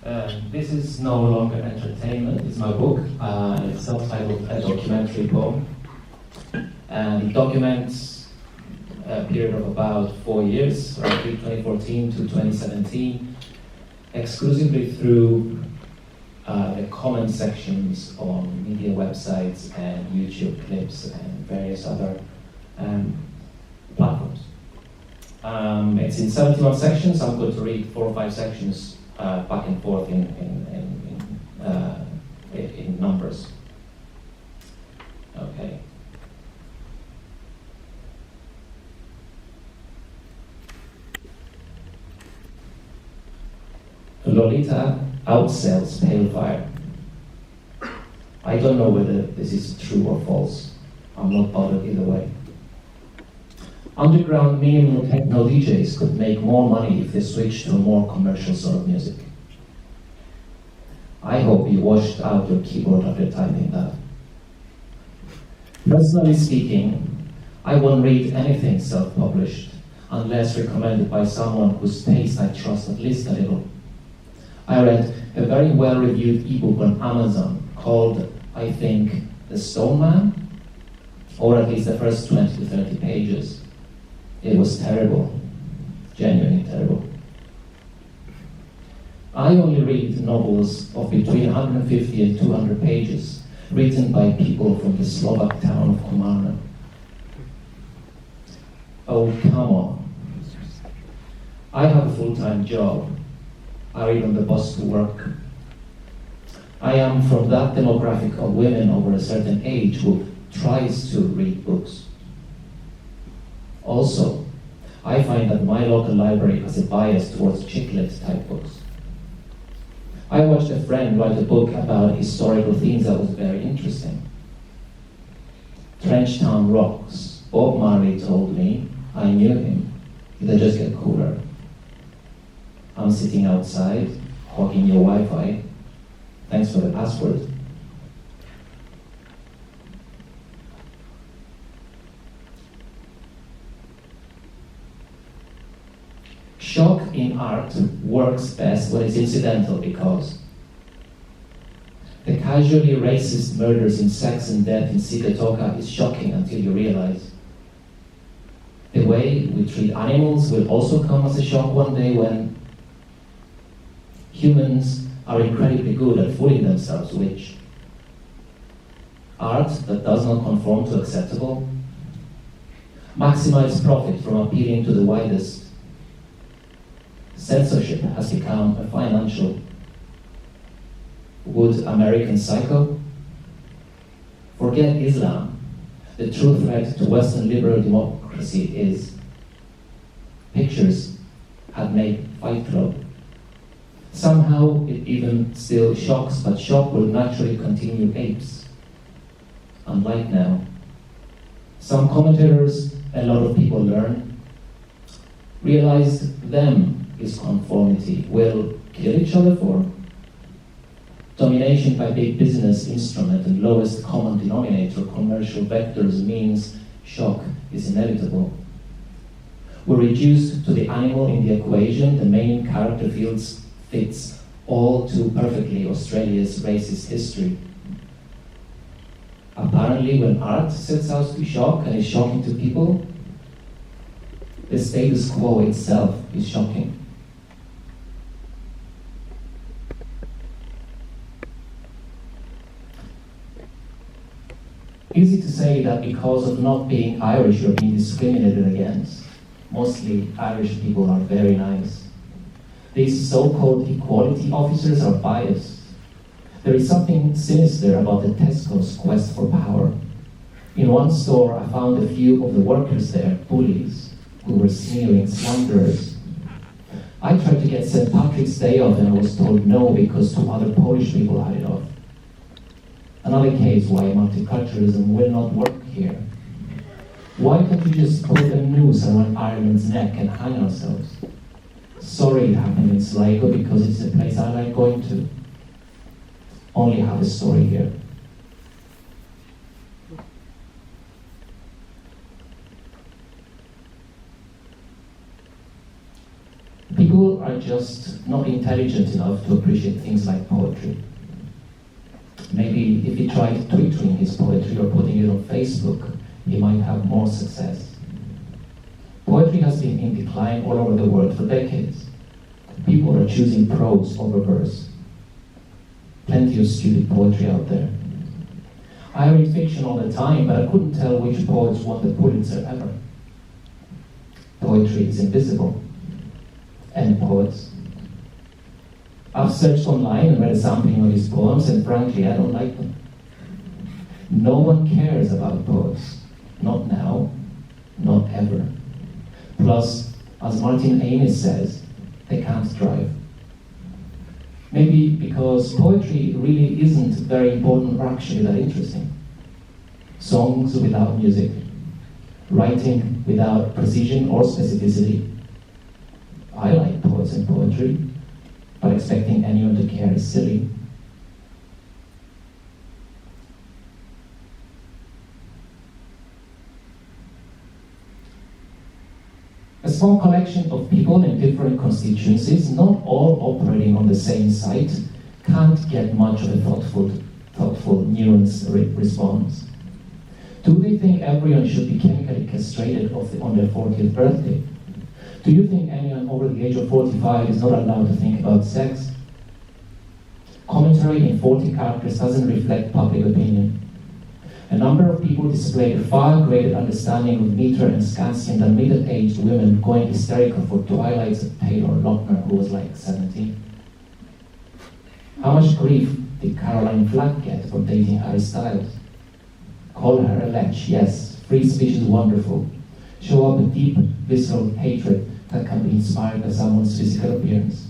This is no longer entertainment, it's my book. It's subtitled A Documentary Poem. And it documents a period of about 4 years, roughly 2014 to 2017, exclusively through the comment sections on media websites and YouTube clips and various other platforms. It's in 71 sections. I'm going to read 4 or 5 sections back and forth in numbers. Okay. Lolita outsells Pale Fire. I don't know whether this is true or false. I'm not bothered either way. Underground minimal techno DJs could make more money if they switched to a more commercial sort of music. I hope you washed out your keyboard after typing that. Personally speaking, I won't read anything self-published unless recommended by someone whose taste I trust at least a little. I read a very well-reviewed ebook on Amazon called, I think, The Stone Man, or at least the first 20 to 30 pages. It was terrible, genuinely terrible. I only read novels of between 150 and 200 pages, written by people from the Slovak town of Komárno. Oh, come on. I have a full-time job. I read on the bus to work. I am from that demographic of women over a certain age who tries to read books. Also, I find that my local library has a bias towards chick-lit type books. I watched a friend write a book about historical themes that was very interesting. Trenchtown Rocks. Bob Marley told me, I knew him. It'll just get cooler. I'm sitting outside, hogging your Wi-Fi. Thanks for the password. Shock in art works best when it's incidental because the casually racist murders in Sex and Death in Sigatoka is shocking until you realize the way we treat animals will also come as a shock one day when humans are incredibly good at fooling themselves, which art that does not conform to acceptable, maximize profit from appealing to the widest. Censorship has become a financial. Would American Psycho? Forget Islam. The true threat to Western liberal democracy is pictures had made Fight Club. Somehow it even still shocks, but shock will naturally continue apes. Unlike now. Some commentators, a lot of people learn, realized them is conformity will kill each other for. Domination by big business instrument and lowest common denominator commercial vectors means shock is inevitable. We're reduced to the animal in the equation, the main character fits all too perfectly Australia's racist history. Apparently when art sets out to shock and is shocking to people, the status quo itself is shocking. Easy to say that because of not being Irish you're being discriminated against. Mostly Irish people are very nice. These so-called equality officers are biased. There is something sinister about the Tesco's quest for power. In one store I found a few of the workers there, bullies, who were sneering slanderers. I tried to get St. Patrick's Day off and I was told no because 2 other Polish people had it off. Another case why multiculturalism will not work here. Why can't we just put a noose around Ireland's neck and hang ourselves? Sorry it happened in Sligo because it's a place I like going to. Only have a story here. People People are just not intelligent enough to appreciate things like poetry. Maybe if he tried twittering his poetry or putting it on Facebook, he might have more success. Poetry has been in decline all over the world for decades. People are choosing prose over verse. Plenty of stupid poetry out there. I read fiction all the time, but I couldn't tell which poets won the Pulitzer ever. Poetry is invisible. And poets. I've searched online and read a sampling of his poems, and frankly, I don't like them. No one cares about poets. Not now, not ever. Plus, as Martin Amis says, they can't drive. Maybe because poetry really isn't very important or actually that interesting. Songs without music, writing without precision or specificity. I like poets and poetry, but expecting anyone to care is silly. A small collection of people in different constituencies, not all operating on the same site, can't get much of a thoughtful, nuanced response. Do they think everyone should be chemically castrated on their 40th birthday? Do you think anyone over the age of 45 is not allowed to think about sex? Commentary in 40 characters doesn't reflect public opinion. A number of people displayed a far greater understanding of meter and Skansian than middle-aged women going hysterical for Twilight's Taylor Lochner, who was like 17. How much grief did Caroline Flack get for dating Harry Styles? Call her a lech, yes, free speech is wonderful. Show up a deep, visceral hatred that can be inspired by someone's physical appearance.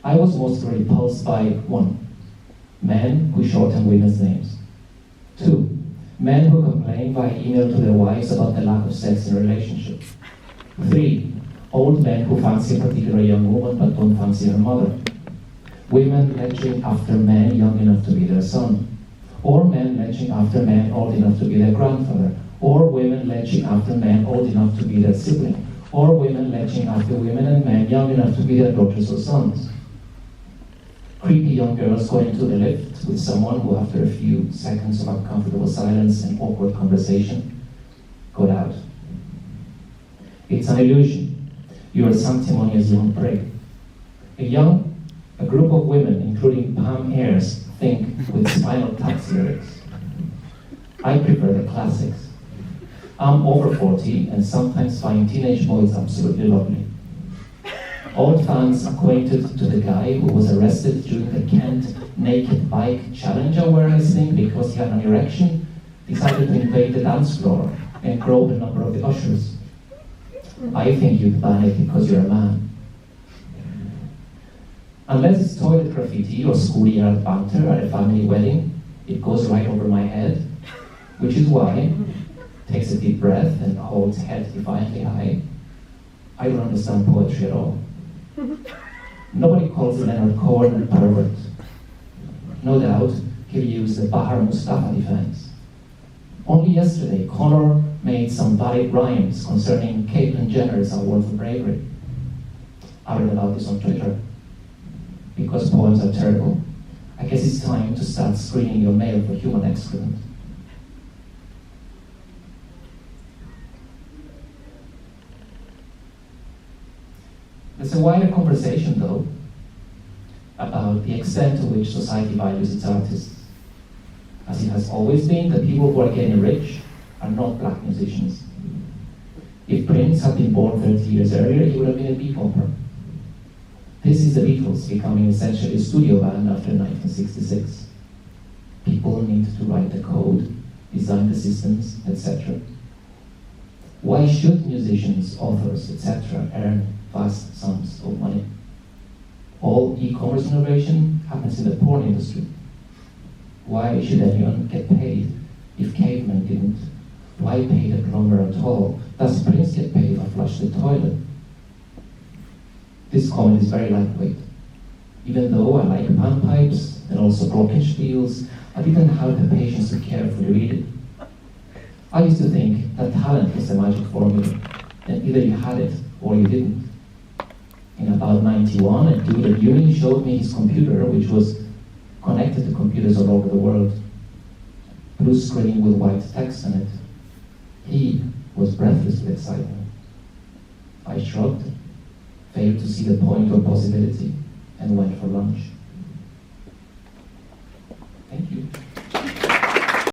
I was most repulsed by 1. Men who shorten women's names. 2. Men who complain by email to their wives about the lack of sex in a relationship. 3. Old men who fancy a particular young woman but don't fancy her mother. Women lecturing after men young enough to be their son. Or men lecturing after men old enough to be their grandfather. Or women lecturing after men old enough to be their sibling. Or women lecturing after women and men young enough to be their daughters or sons. Creepy young girls going into the lift with someone who, after a few seconds of uncomfortable silence and awkward conversation, got out. It's an illusion. You are a sanctimonious young prig. A group of women, including Pam Ayres, think with Spinal Tap's lyrics. I prefer the classics. I'm over 40 and sometimes find teenage boys absolutely lovely. Old fans acquainted to the guy who was arrested during the Kent Naked Bike Challenge awareness thing because he had an erection, decided to invade the dance floor and grope a number of the ushers. I think you'd ban it because you're a man. Unless it's toilet graffiti or schoolyard banter at a family wedding, it goes right over my head, which is why, takes a deep breath and holds head defiantly high, I don't understand poetry at all. Nobody calls Leonard Cohen a pervert. No doubt, he'll use the Bahar Mustafa defense. Only yesterday, Connor made some valid rhymes concerning Caitlyn Jenner's award for bravery. I read about this on Twitter. Because poems are terrible, I guess it's time to start screening your mail for human excrement. There's a wider conversation, though, about the extent to which society values its artists. As it has always been, the people who are getting rich are not black musicians. If Prince had been born 30 years earlier, he would have been a bebopper. This is the Beatles becoming essentially a studio band after 1966. People need to write the code, design the systems, etc. Why should musicians, authors, etc. earn vast sums of money? All e-commerce innovation happens in the porn industry. Why should anyone get paid if cavemen didn't? Why pay the plumber at all? Does Prince get paid if I flush the toilet? This comment is very lightweight. Even though I like panpipes and also glockenspiels, I didn't have the patience to carefully read it. I used to think that talent was the magic formula, and either you had it or you didn't. In about 91, a dude at uni showed me his computer, which was connected to computers all over the world. Blue screen with white text on it. He was breathless with excitement. I shrugged, failed to see the point or possibility, and went for lunch.